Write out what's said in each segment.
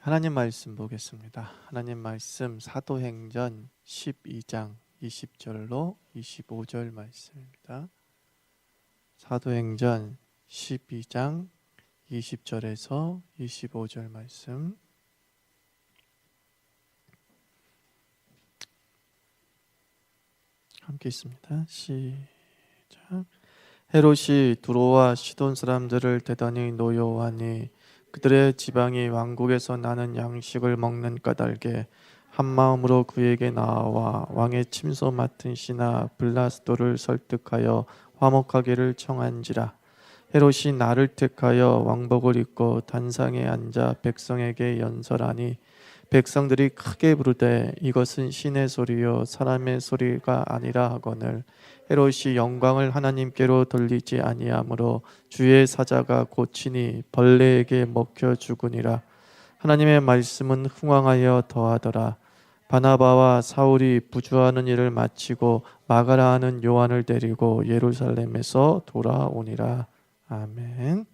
하나님 말씀 보겠습니다. 하나님 말씀 사도행전 12장 20절로 25절 말씀입니다. 사도행전 12장 20절에서 25절 말씀. 함께 있습니다. 시작. 헤롯이 두로와 시돈 사람들을 대단히 노여워하니 그들의 지방이 왕국에서 나는 양식을 먹는 까닭에 한마음으로 그에게 나와 왕의 침소 맡은 시나 블라스도를 설득하여 화목하기를 청한지라. 헤롯이 나를 택하여 왕복을 입고 단상에 앉아 백성에게 연설하니 백성들이 크게 부르되 이것은 신의 소리요 사람의 소리가 아니라 하거늘 헤롯이 영광을 하나님께로 돌리지 아니하므로 주의 사자가 고치니 벌레에게 먹혀 죽으니라. 하나님의 말씀은 흥왕하여 더하더라. 바나바와 사울이 부주하는 일을 마치고 마가라 하는 요한을 데리고 예루살렘에서 돌아오니라. 아멘.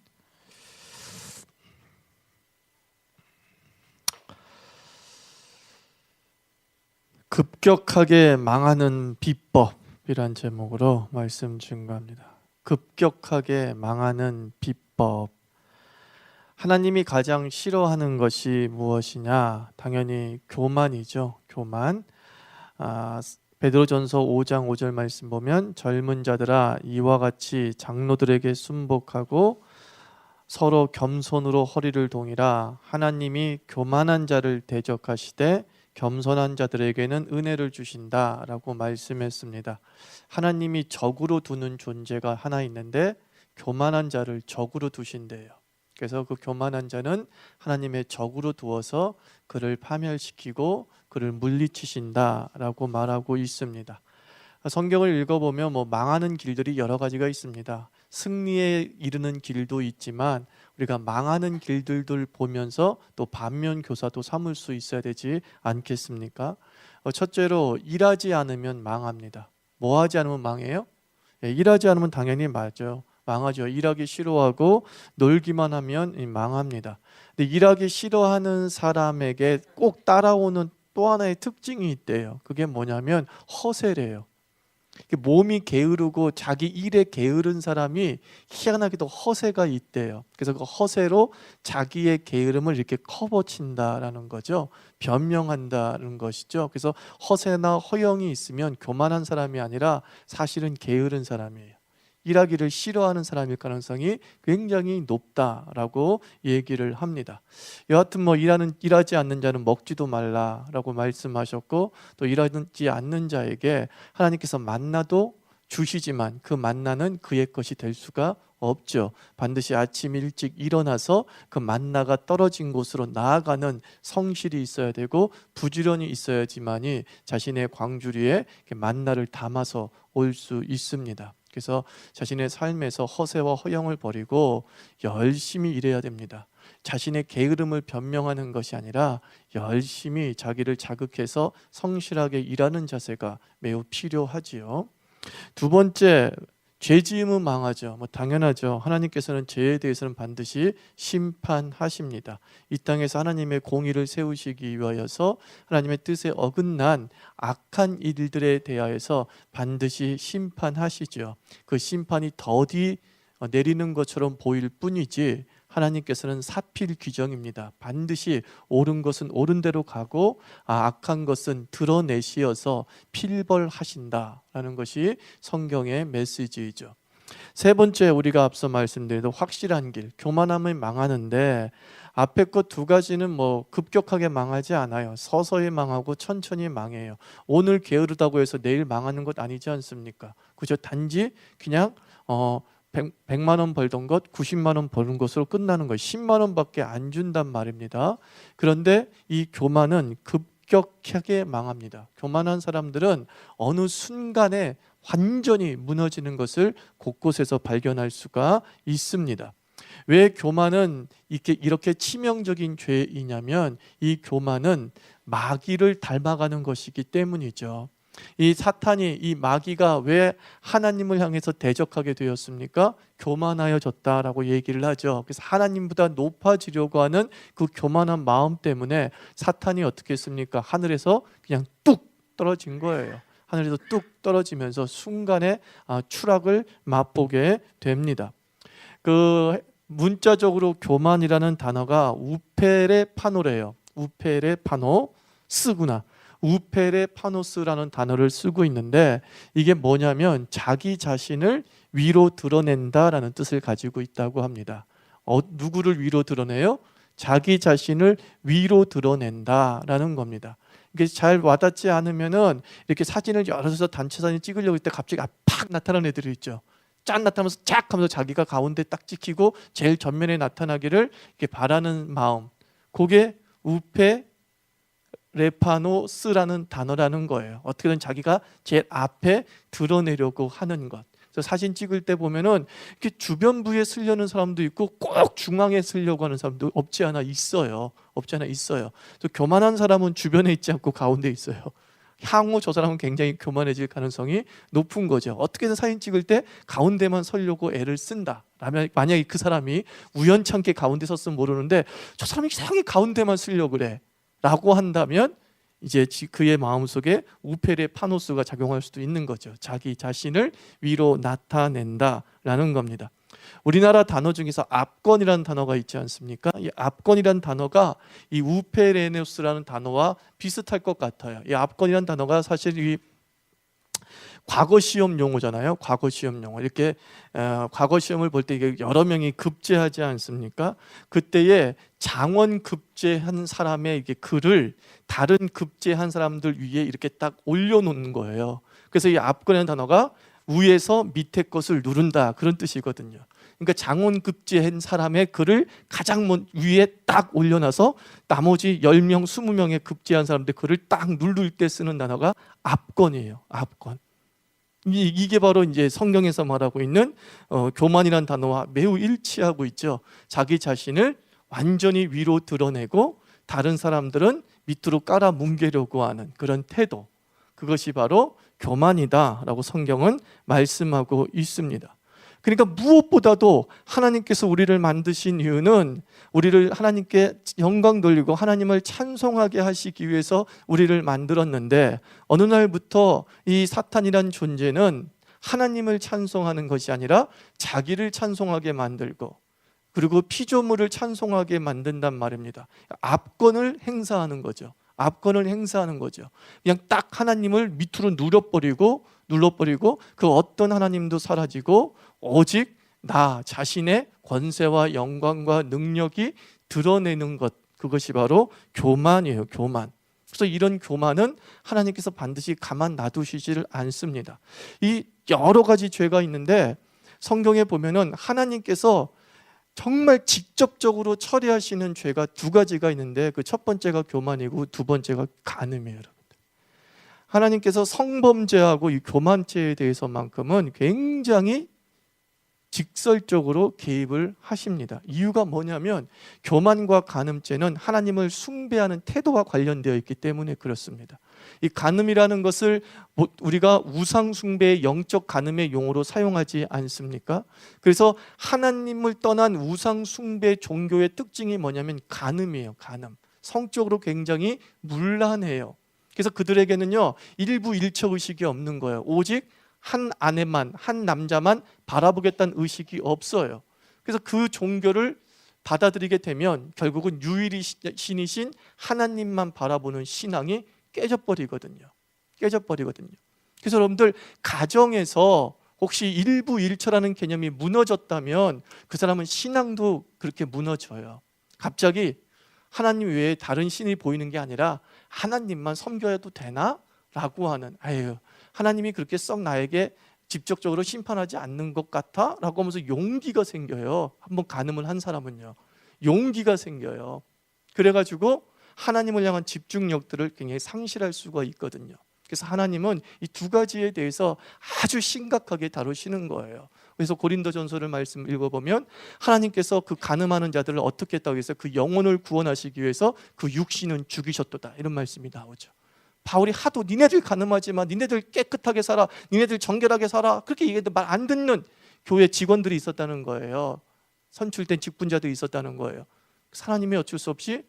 급격하게 망하는 비법이란 제목으로 말씀 증거합니다. 급격하게 망하는 비법. 하나님이 가장 싫어하는 것이 무엇이냐? 당연히 교만이죠. 교만. 베드로전서 5장 5절 말씀 보면 젊은 자들아 이와 같이 장로들에게 순복하고 서로 겸손으로 허리를 동이라. 하나님이 교만한 자를 대적하시되 겸손한 자들에게는 은혜를 주신다라고 말씀했습니다. 하나님이 적으로 두는 존재가 하나 있는데 교만한 자를 적으로 두신대요. 그래서 그 교만한 자는 하나님의 적으로 두어서 그를 파멸시키고 그를 물리치신다라고 말하고 있습니다. 성경을 읽어보면 망하는 길들이 여러 가지가 있습니다. 승리에 이르는 길도 있지만 우리가 망하는 길들을 보면서 또 반면 교사도 삼을 수 있어야 되지 않겠습니까? 첫째로 일하지 않으면 망합니다. 뭐 하지 않으면 망해요? 일하지 않으면 당연히 맞아요. 망하죠. 일하기 싫어하고 놀기만 하면 망합니다. 근데 일하기 싫어하는 사람에게 꼭 따라오는 또 하나의 특징이 있대요. 그게 뭐냐면 허세래요. 몸이 게으르고 자기 일에 게으른 사람이 희한하게도 허세가 있대요. 그래서 그 허세로 자기의 게으름을 이렇게 커버친다라는 거죠. 변명한다는 것이죠. 그래서 허세나 허영이 있으면 교만한 사람이 아니라 사실은 게으른 사람이에요. 일하기를 싫어하는 사람일 가능성이 굉장히 높다라고 얘기를 합니다. 여하튼 일하지 않는 자는 먹지도 말라라고 말씀하셨고, 또 일하지 않는 자에게 하나님께서 만나도 주시지만 그 만나는 그의 것이 될 수가 없죠. 반드시 아침 일찍 일어나서 그 만나가 떨어진 곳으로 나아가는 성실이 있어야 되고 부지런히 있어야지만이 자신의 광주리에 만나를 담아서 올 수 있습니다. 그래서 자신의 삶에서 허세와 허영을 버리고 열심히 일해야 됩니다. 자신의 게으름을 변명하는 것이 아니라 열심히 자기를 자극해서 성실하게 일하는 자세가 매우 필요하지요. 두 번째, 죄 지으면 망하죠. 당연하죠. 하나님께서는 죄에 대해서는 반드시 심판하십니다. 이 땅에서 하나님의 공의를 세우시기 위하여서 하나님의 뜻에 어긋난 악한 일들에 대하여서 반드시 심판하시죠. 그 심판이 더디 내리는 것처럼 보일 뿐이지 하나님께서는 사필 규정입니다. 반드시 옳은 것은 옳은 대로 가고 악한 것은 드러내시어서 필벌하신다라는 것이 성경의 메시지이죠. 세 번째, 우리가 앞서 말씀드린 확실한 길, 교만함을 망하는데 앞에 것 두 가지는 급격하게 망하지 않아요. 서서히 망하고 천천히 망해요. 오늘 게으르다고 해서 내일 망하는 것 아니지 않습니까? 그죠? 단지 그냥 100만 원 벌던 것 90만 원 버는 것으로 끝나는 거예요. 10만 원밖에 안 준단 말입니다. 그런데 이 교만은 급격하게 망합니다. 교만한 사람들은 어느 순간에 완전히 무너지는 것을 곳곳에서 발견할 수가 있습니다. 왜 교만은 이렇게 치명적인 죄이냐면 이 교만은 마귀를 닮아가는 것이기 때문이죠. 이 사탄이, 이 마귀가 왜 하나님을 향해서 대적하게 되었습니까? 교만하여졌다라고 얘기를 하죠. 그래서 하나님보다 높아지려고 하는 그 교만한 마음 때문에 사탄이 어떻게 했습니까? 하늘에서 그냥 뚝 떨어진 거예요. 하늘에서 뚝 떨어지면서 순간에 추락을 맛보게 됩니다. 그 문자적으로 교만이라는 단어가 우페레 파노래요. 우페레 파노 스구나. 우페레 파노스라는 단어를 쓰고 있는데 이게 뭐냐면 자기 자신을 위로 드러낸다라는 뜻을 가지고 있다고 합니다. 누구를 위로 드러내요? 자기 자신을 위로 드러낸다라는 겁니다. 이게 잘 와닿지 않으면은 이렇게 사진을 여러 서 단체 사진 찍으려고 할 때 갑자기 팍 나타나는 애들이 있죠. 짠 나타나면서 쫙 하면서 자기가 가운데 딱 찍히고 제일 전면에 나타나기를 이렇게 바라는 마음. 그게 우페 레파노스라는 단어라는 거예요. 어떻게든 자기가 제일 앞에 드러내려고 하는 것. 그래서 사진 찍을 때 보면은 이렇게 주변부에 쓰려는 사람도 있고 꼭 중앙에 쓰려고 하는 사람도 없지 않아 있어요. 없지 않아 있어요. 교만한 사람은 주변에 있지 않고 가운데 있어요. 향후 저 사람은 굉장히 교만해질 가능성이 높은 거죠. 어떻게든 사진 찍을 때 가운데만 서려고 애를 쓴다. 만약에 그 사람이 우연찮게 가운데 섰으면 모르는데 저 사람이 이상하게 가운데만 쓰려고 그래 라고 한다면 이제 그의 마음속에 우페레 파노스가 작용할 수도 있는 거죠. 자기 자신을 위로 나타낸다라는 겁니다. 우리나라 단어 중에서 압권이라는 단어가 있지 않습니까? 이 압권이라는 단어가 이 우페레노스라는 단어와 비슷할 것 같아요. 이 압권이라는 단어가 사실 이 과거 시험 용어잖아요. 과거 시험 용어. 이렇게 과거 시험을 볼 때 이게 여러 명이 급제하지 않습니까? 그때에 장원 급제한 사람의 이게 글을 다른 급제한 사람들 위에 이렇게 딱 올려놓는 거예요. 그래서 이 압권이라는 단어가 위에서 밑에 것을 누른다 그런 뜻이거든요. 그러니까 장원 급제한 사람의 글을 가장 위에 딱 올려놔서 나머지 10명, 20명의 급제한 사람들 글을 딱 누를 때 쓰는 단어가 압권이에요. 압권. 이게 바로 이제 성경에서 말하고 있는 교만이라는 단어와 매우 일치하고 있죠. 자기 자신을 완전히 위로 드러내고 다른 사람들은 밑으로 깔아 뭉개려고 하는 그런 태도, 그것이 바로 교만이다라고 성경은 말씀하고 있습니다. 그러니까 무엇보다도 하나님께서 우리를 만드신 이유는 우리를 하나님께 영광 돌리고 하나님을 찬송하게 하시기 위해서 우리를 만들었는데 어느 날부터 이 사탄이란 존재는 하나님을 찬송하는 것이 아니라 자기를 찬송하게 만들고 그리고 피조물을 찬송하게 만든단 말입니다. 압권을 행사하는 거죠. 압권을 행사하는 거죠. 그냥 딱 하나님을 밑으로 눌러버리고 그 어떤 하나님도 사라지고 오직 나 자신의 권세와 영광과 능력이 드러내는 것, 그것이 바로 교만이에요. 교만. 그래서 이런 교만은 하나님께서 반드시 가만 놔두시지를 않습니다. 이 여러 가지 죄가 있는데 성경에 보면은 하나님께서 정말 직접적으로 처리하시는 죄가 두 가지가 있는데 그 첫 번째가 교만이고 두 번째가 간음이에요. 여러분들. 하나님께서 성범죄하고 이 교만죄에 대해서만큼은 굉장히 직설적으로 개입을 하십니다. 이유가 뭐냐면 교만과 간음죄는 하나님을 숭배하는 태도와 관련되어 있기 때문에 그렇습니다. 이 간음이라는 것을 우리가 우상 숭배의 영적 간음의 용어로 사용하지 않습니까? 그래서 하나님을 떠난 우상 숭배 종교의 특징이 뭐냐면 간음이에요. 간음. 성적으로 굉장히 문란해요. 그래서 그들에게는요 일부 일처 의식이 없는 거예요. 오직 한 아내만, 한 남자만 바라보겠다는 의식이 없어요. 그래서 그 종교를 받아들이게 되면 결국은 유일히 신이신 하나님만 바라보는 신앙이 깨져버리거든요. 그래서 여러분들 가정에서 혹시 일부 일처라는 개념이 무너졌다면 그 사람은 신앙도 그렇게 무너져요. 갑자기 하나님 외에 다른 신이 보이는 게 아니라 하나님만 섬겨도 되나? 라고 하는 하나님이 그렇게 썩 나에게 직접적으로 심판하지 않는 것 같아? 라고 하면서 용기가 생겨요. 한번 간음을 한 사람은요. 용기가 생겨요. 그래가지고 하나님을 향한 집중력들을 굉장히 상실할 수가 있거든요. 그래서 하나님은 이 두 가지에 대해서 아주 심각하게 다루시는 거예요. 그래서 고린도전서를 말씀 읽어보면 하나님께서 그 간음하는 자들을 어떻게 했다고 해서 그 영혼을 구원하시기 위해서 그 육신은 죽이셨도다 이런 말씀이 나오죠. 바울이 하도 니네들 가늠하지만 니네들 깨끗하게 살아, 니네들 정결하게 살아, 그렇게 얘기해도 말 안 듣는 교회 직원들이 있었다는 거예요. 선출된 직분자들이 있었다는 거예요. 하나님이 어쩔 수 없이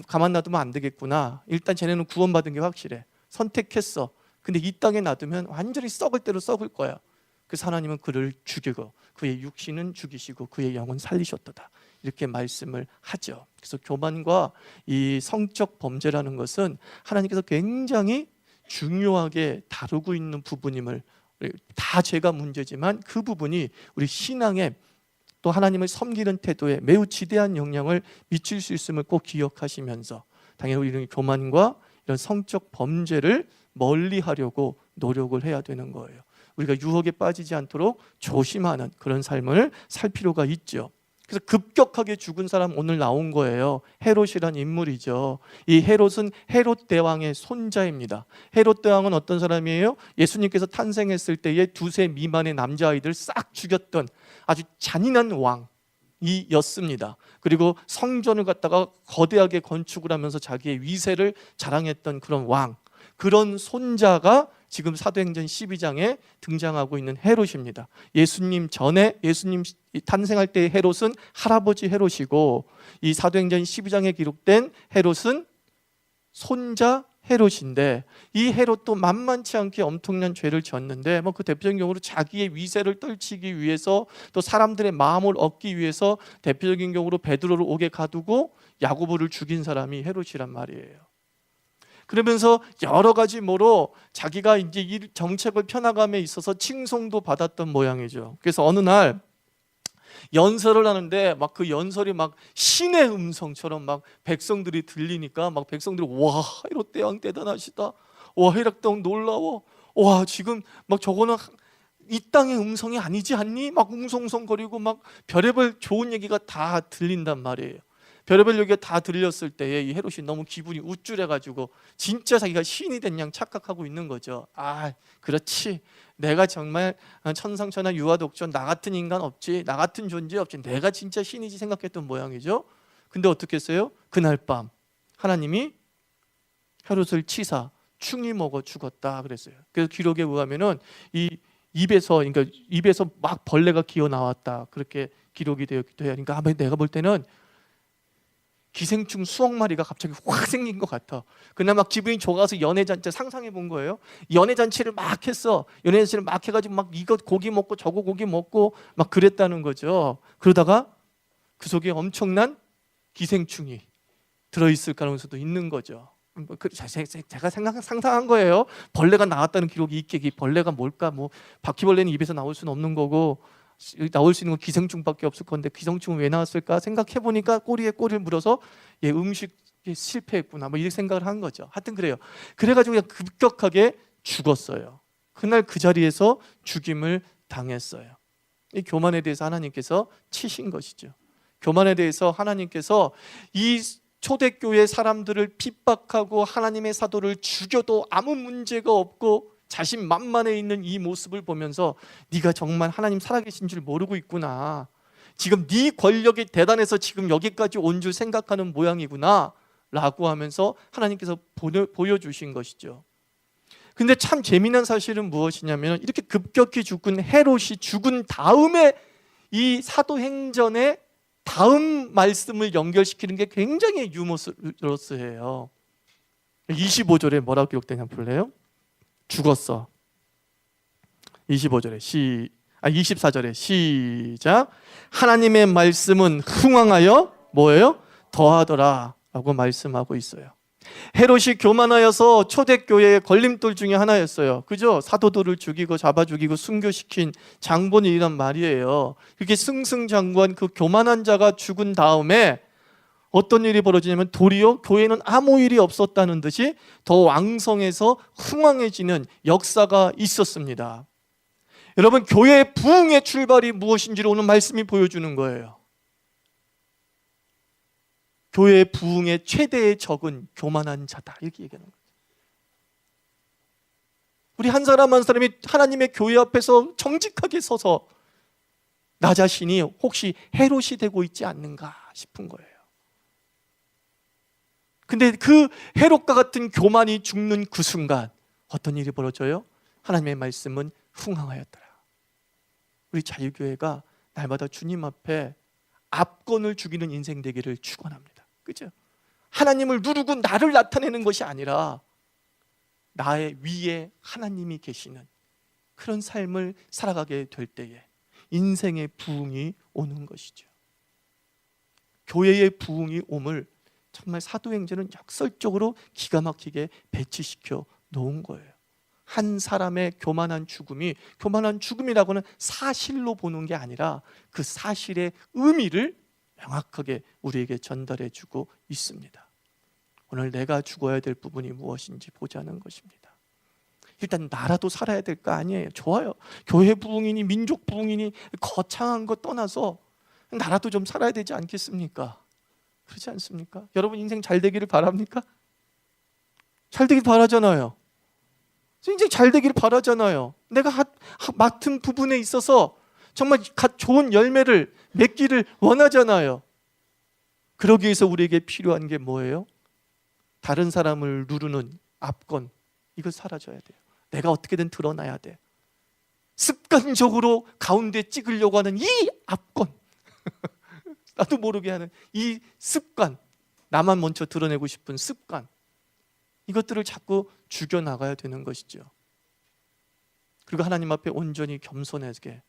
가만 놔두면 안 되겠구나. 일단 쟤네는 구원받은 게 확실해. 선택했어. 근데 이 땅에 놔두면 완전히 썩을 대로 썩을 거야. 그래서 하나님은 그를 죽이고 그의 육신은 죽이시고 그의 영은 살리셨도다, 이렇게 말씀을 하죠. 그래서 교만과 이 성적 범죄라는 것은 하나님께서 굉장히 중요하게 다루고 있는 부분임을, 다 죄가 문제지만 그 부분이 우리 신앙에 또 하나님을 섬기는 태도에 매우 지대한 영향을 미칠 수 있음을 꼭 기억하시면서, 당연히 우리는 교만과 이런 성적 범죄를 멀리하려고 노력을 해야 되는 거예요. 우리가 유혹에 빠지지 않도록 조심하는 그런 삶을 살 필요가 있죠. 그래서 급격하게 죽은 사람 오늘 나온 거예요. 헤롯이란 인물이죠. 이 헤롯은 헤롯 대왕의 손자입니다. 헤롯 대왕은 어떤 사람이에요? 예수님께서 탄생했을 때에 2세 미만의 남자아이들 싹 죽였던 아주 잔인한 왕이었습니다. 그리고 성전을 갖다가 거대하게 건축을 하면서 자기의 위세를 자랑했던 그런 왕, 그런 손자가 지금 사도행전 12장에 등장하고 있는 헤롯입니다. 예수님 전에, 예수님 탄생할 때의 헤롯은 할아버지 헤롯이고, 이 사도행전 12장에 기록된 헤롯은 손자 헤롯인데, 이 헤롯도 만만치 않게 엄청난 죄를 지었는데, 그 대표적인 경우로 자기의 위세를 떨치기 위해서, 또 사람들의 마음을 얻기 위해서 대표적인 경우로 베드로를 옥에 가두고 야고보를 죽인 사람이 헤롯이란 말이에요. 그러면서 여러 가지 뭐로 자기가 이제 이 정책을 펴나감에 있어서 칭송도 받았던 모양이죠. 그래서 어느 날 연설을 하는데 막 그 연설이 막 신의 음성처럼 막 백성들이 들리니까 막 백성들이 와, 헤롯 대왕 대단하시다, 와, 헤롯 대왕 놀라워, 와, 지금 막 저거는 이 땅의 음성이 아니지 않니? 막 웅성웅성거리고 막 별의별 좋은 얘기가 다 들린단 말이에요. 별의별 얘기가 다 들렸을 때에 이 헤롯이 너무 기분이 우쭐해가지고 진짜 자기가 신이 된 양 착각하고 있는 거죠. 아, 그렇지, 내가 정말 천상천하 유아독존, 나 같은 인간 없지, 나 같은 존재 없지, 내가 진짜 신이지 생각했던 모양이죠. 근데 어떻게 했어요? 그날 밤 하나님이 헤롯을 치사 충이 먹어 죽었다 그랬어요. 그래서 기록에 의하면은 이 그러니까 입에서 막 벌레가 기어 나왔다, 그렇게 기록이 되었기도 해요. 그러니까 내가 볼 때는 기생충 수억 마리가 갑자기 확 생긴 것 같아. 그날 막 기분이 좋아서 연애잔치 상상해 본 거예요. 연애잔치를 막 했어. 연애잔치를 막 해가지고 막 이거 고기 먹고 저거 고기 먹고 막 그랬다는 거죠. 그러다가 그 속에 엄청난 기생충이 들어있을 가능성도 있는 거죠. 제가 상상한 거예요. 벌레가 나왔다는 기록이 있게, 벌레가 뭘까? 뭐 바퀴벌레는 입에서 나올 수는 없는 거고 나올 수 있는 건 기생충밖에 없을 건데 기생충은 왜 나왔을까 생각해 보니까 꼬리에 꼬리를 물어서 음식에 실패했구나, 뭐 이렇게 생각을 한 거죠. 하여튼 그래요. 그래가지고 그냥 급격하게 죽었어요. 그날 그 자리에서 죽임을 당했어요. 이 교만에 대해서 하나님께서 치신 것이죠. 교만에 대해서 하나님께서 이 초대교회 사람들을 핍박하고 하나님의 사도를 죽여도 아무 문제가 없고 자신만만해 있는 이 모습을 보면서 네가 정말 하나님 살아계신 줄 모르고 있구나, 지금 네 권력이 대단해서 지금 여기까지 온 줄 생각하는 모양이구나 라고 하면서 하나님께서 보여주신 것이죠. 근데 참 재미난 사실은 무엇이냐면, 이렇게 급격히 죽은 헤롯이 죽은 다음에 이 사도행전의 다음 말씀을 연결시키는 게 굉장히 유머러스해요. 25절에 뭐라고 기록되냐 볼래요? 죽었어. 24절에 24절에 시작. 하나님의 말씀은 흥왕하여 뭐예요? 더하더라 라고 말씀하고 있어요. 헤롯이 교만하여서 초대교회의 걸림돌 중에 하나였어요. 그죠? 사도들을 죽이고 잡아 죽이고 순교시킨 장본인이란 말이에요. 그렇게 승승장구한 그 교만한 자가 죽은 다음에 어떤 일이 벌어지냐면, 도리어 교회는 아무 일이 없었다는 듯이 더 왕성해서 흥왕해지는 역사가 있었습니다. 여러분, 교회의 부흥의 출발이 무엇인지를 오늘 말씀이 보여주는 거예요. 교회의 부흥의 최대의 적은 교만한 자다, 이렇게 얘기하는 거예요. 우리 한 사람 한 사람이 하나님의 교회 앞에서 정직하게 서서 나 자신이 혹시 헤롯이 되고 있지 않는가 싶은 거예요. 근데 그 헤롯과 같은 교만이 죽는 그 순간 어떤 일이 벌어져요? 하나님의 말씀은 흥황하였더라. 우리 자유교회가 날마다 주님 앞에 압권을 죽이는 인생 되기를 축원합니다. 그죠? 하나님을 누르고 나를 나타내는 것이 아니라 나의 위에 하나님이 계시는 그런 삶을 살아가게 될 때에 인생의 부흥이 오는 것이죠. 교회의 부흥이 옴을 정말 사도행전은 역설적으로 기가 막히게 배치시켜 놓은 거예요. 한 사람의 교만한 죽음이라고는 사실로 보는 게 아니라 그 사실의 의미를 명확하게 우리에게 전달해 주고 있습니다. 오늘 내가 죽어야 될 부분이 무엇인지 보자는 것입니다. 일단 나라도 살아야 될 거 아니에요. 좋아요. 교회 부흥이니 민족 부흥이니 거창한 거 떠나서 나라도 좀 살아야 되지 않겠습니까? 그렇지 않습니까? 여러분 인생 잘 되기를 바랍니까? 잘 되길 바라잖아요. 인생 잘 되기를 바라잖아요. 내가 맡은 부분에 있어서 정말 좋은 열매를 맺기를 원하잖아요. 그러기 위해서 우리에게 필요한 게 뭐예요? 다른 사람을 누르는 압권, 이거 사라져야 돼요. 내가 어떻게든 드러나야 돼. 습관적으로 가운데 찍으려고 하는 이 압권, 나도 모르게 하는 이 습관, 나만 먼저 드러내고 싶은 습관, 이것들을 자꾸 죽여나가야 되는 것이죠. 그리고 하나님 앞에 온전히 겸손하게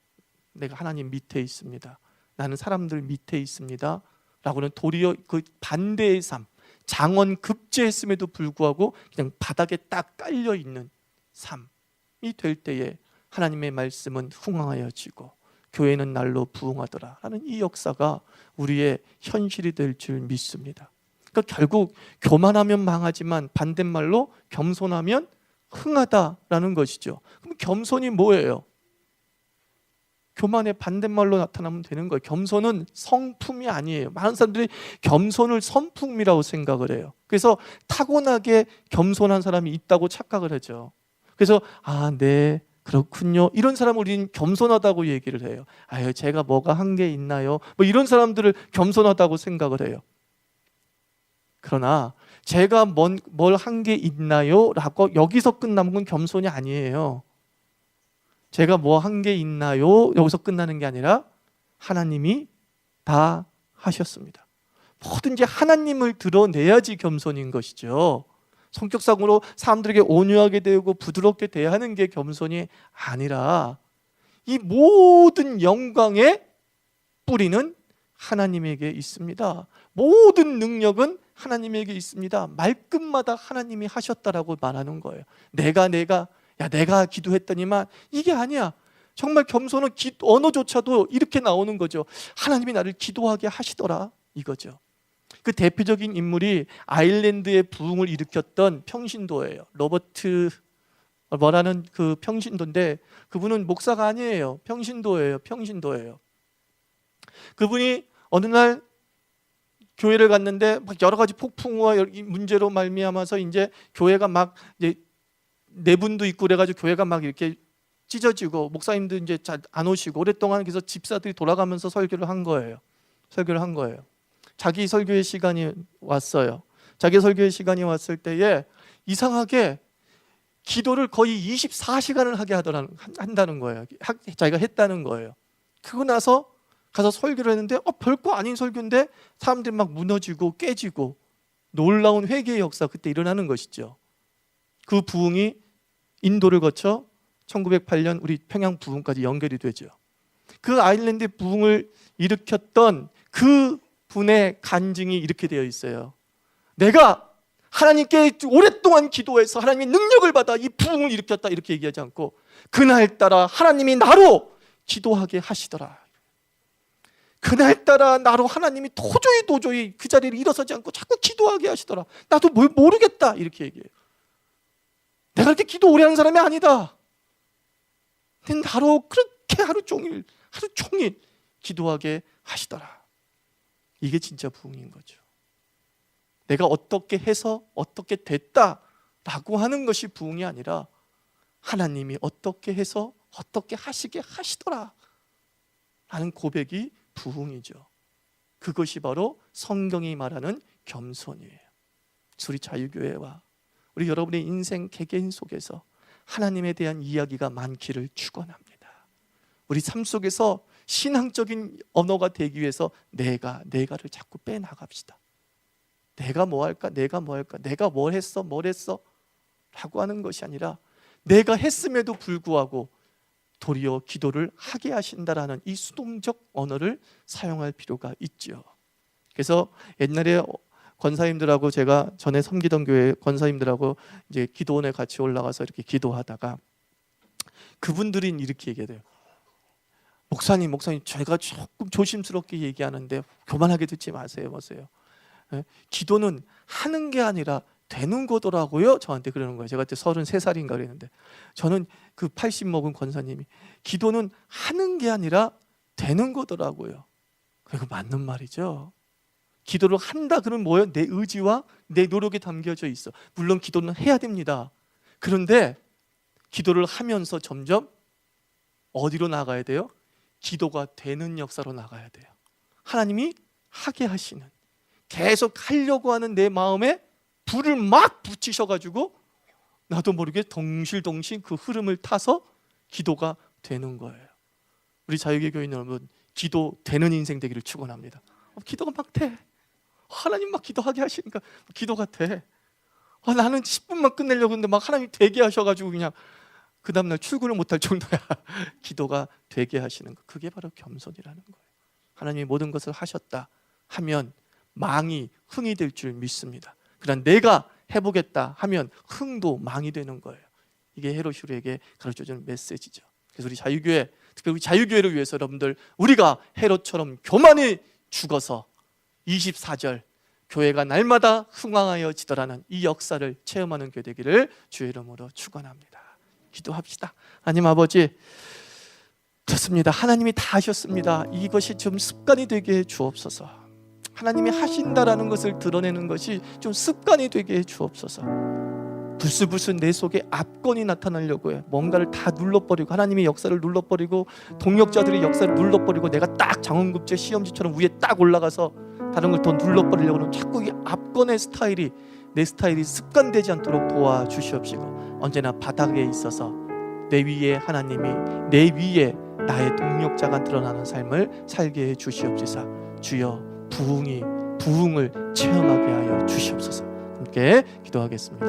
내가 하나님 밑에 있습니다, 나는 사람들 밑에 있습니다 라고는 도리어 그 반대의 삶, 장원급제했음에도 불구하고 그냥 바닥에 딱 깔려있는 삶이 될 때에 하나님의 말씀은 흥황하여지고 교회는 날로 부흥하더라 라는 이 역사가 우리의 현실이 될 줄 믿습니다. 그러니까 결국 교만하면 망하지만 반대말로 겸손하면 흥하다라는 것이죠. 그럼 겸손이 뭐예요? 교만의 반대말로 나타나면 되는 거예요. 겸손은 성품이 아니에요. 많은 사람들이 겸손을 성품이라고 생각을 해요. 그래서 타고나게 겸손한 사람이 있다고 착각을 하죠. 그래서 네, 그렇군요, 이런 사람을 우리는 겸손하다고 얘기를 해요. 제가 뭐가 한 게 있나요? 뭐 이런 사람들을 겸손하다고 생각을 해요. 그러나 제가 뭘 한 게 있나요? 라고 여기서 끝나는 건 겸손이 아니에요. 제가 뭐 한 게 있나요? 여기서 끝나는 게 아니라 하나님이 다 하셨습니다. 뭐든지 하나님을 드러내야지 겸손인 것이죠. 성격상으로 사람들에게 온유하게 대하고 부드럽게 대하는 게 겸손이 아니라 이 모든 영광의 뿌리는 하나님에게 있습니다. 모든 능력은 하나님에게 있습니다. 말끝마다 하나님이 하셨다라고 말하는 거예요. 내가 기도했더니만 이게 아니야. 정말 겸손은 언어조차도 이렇게 나오는 거죠. 하나님이 나를 기도하게 하시더라, 이거죠. 그 대표적인 인물이 아일랜드의 부흥을 일으켰던 평신도예요. 로버트 뭐라는 그 평신도인데, 그분은 목사가 아니에요. 평신도예요. 그분이 어느 날 교회를 갔는데 막 여러 가지 폭풍과 문제로 말미암아서 이제 교회가 막 이제 내분도 있고 그래가지고 교회가 막 이렇게 찢어지고 목사님도 이제 잘 안 오시고 오랫동안 그래서 집사들이 돌아가면서 설교를 한 거예요. 자기 설교의 시간이 왔어요. 자기 설교의 시간이 왔을 때에 이상하게 기도를 거의 24시간을 하게 한다는 거예요. 자기가 했다는 거예요. 그러고 나서 가서 설교를 했는데 별거 아닌 설교인데 사람들이 막 무너지고 깨지고 놀라운 회개의 역사 그때 일어나는 것이죠. 그 부흥이 인도를 거쳐 1908년 우리 평양 부흥까지 연결이 되죠. 그 아일랜드 부흥을 일으켰던 그 분의 간증이 이렇게 되어 있어요. 내가 하나님께 오랫동안 기도해서 하나님의 능력을 받아 이 부흥을 일으켰다, 이렇게 얘기하지 않고 그날따라 하나님이 나로 기도하게 하시더라. 그날따라 나로 하나님이 도저히 그 자리를 일어서지 않고 자꾸 기도하게 하시더라. 나도 뭘 모르겠다, 이렇게 얘기해요. 내가 이렇게 기도 오래 하는 사람이 아니다. 근데 나로 그렇게 하루 종일 기도하게 하시더라. 이게 진짜 부흥인 거죠. 내가 어떻게 해서 어떻게 됐다라고 하는 것이 부흥이 아니라 하나님이 어떻게 해서 어떻게 하시게 하시더라 라는 고백이 부흥이죠. 그것이 바로 성경이 말하는 겸손이에요. 우리 자유교회와 우리 여러분의 인생 개개인 속에서 하나님에 대한 이야기가 많기를 축원합니다. 우리 삶 속에서 신앙적인 언어가 되기 위해서 내가를 자꾸 빼나갑시다. 내가 뭐 할까? 내가 뭐 할까? 내가 뭘 했어? 라고 하는 것이 아니라 내가 했음에도 불구하고 도리어 기도를 하게 하신다라는 이 수동적 언어를 사용할 필요가 있죠. 그래서 옛날에 권사님들하고 제가 전에 섬기던 교회 권사님들하고 이제 기도원에 같이 올라가서 이렇게 기도하다가 그분들이 이렇게 얘기해요. 목사님 제가 조금 조심스럽게 얘기하는데 교만하게 듣지 마세요. 기도는 하는 게 아니라 되는 거더라고요. 저한테 그러는 거예요. 제가 그때 33살인가 그랬는데 저는 그 80 먹은 권사님이 기도는 하는 게 아니라 되는 거더라고요. 그리고 맞는 말이죠. 기도를 한다 그러면 뭐예요? 내 의지와 내 노력이 담겨져 있어. 물론 기도는 해야 됩니다. 그런데 기도를 하면서 점점 어디로 나가야 돼요? 기도가 되는 역사로 나가야 돼요. 하나님이 하게 하시는, 계속 하려고 하는 내 마음에 불을 막 붙이셔가지고 나도 모르게 덩실덩실 그 흐름을 타서 기도가 되는 거예요. 우리 자유계 교인 여러분, 기도 되는 인생 되기를 축원합니다. 기도가 막 돼. 하나님 막 기도하게 하시니까 기도가 돼. 나는 10분만 끝내려고 했는데 막 하나님이 되게 하셔가지고 그냥 그 다음날 출근을 못할 정도야. 기도가 되게 하시는 거, 그게 바로 겸손이라는 거예요. 하나님이 모든 것을 하셨다 하면 망이 흥이 될 줄 믿습니다. 그러나 내가 해보겠다 하면 흥도 망이 되는 거예요. 이게 헤롯에게 가르쳐주는 메시지죠. 그래서 우리 자유교회, 특별히 우리 자유교회를 위해서 여러분들, 우리가 헤롯처럼 교만해 죽어서 24절 교회가 날마다 흥왕하여지더라는 이 역사를 체험하는 교회 되기를 주의 이름으로 축원합니다. 기도합시다. 하나님 아버지, 좋습니다. 하나님이 다 하셨습니다. 이것이 좀 습관이 되게 해 주옵소서. 하나님이 하신다라는 것을 드러내는 것이 좀 습관이 되게 해 주옵소서. 불쑥불쑥 내 속에 압권이 나타나려고 해. 뭔가를 다 눌러버리고, 하나님의 역사를 눌러버리고, 동역자들의 역사를 눌러버리고, 내가 딱 장원급제 시험지처럼 위에 딱 올라가서 다른 걸 더 눌러버리려고 하는 자꾸 이 압권의 스타일이, 내 스타일이 습관되지 않도록 도와주시옵시고, 언제나 바닥에 있어서 내 위에 하나님이, 내 위에 나의 동역자가 드러나는 삶을 살게 해 주시옵소서. 주여, 부흥을 체험하게 하여 주시옵소서. 함께 기도하겠습니다.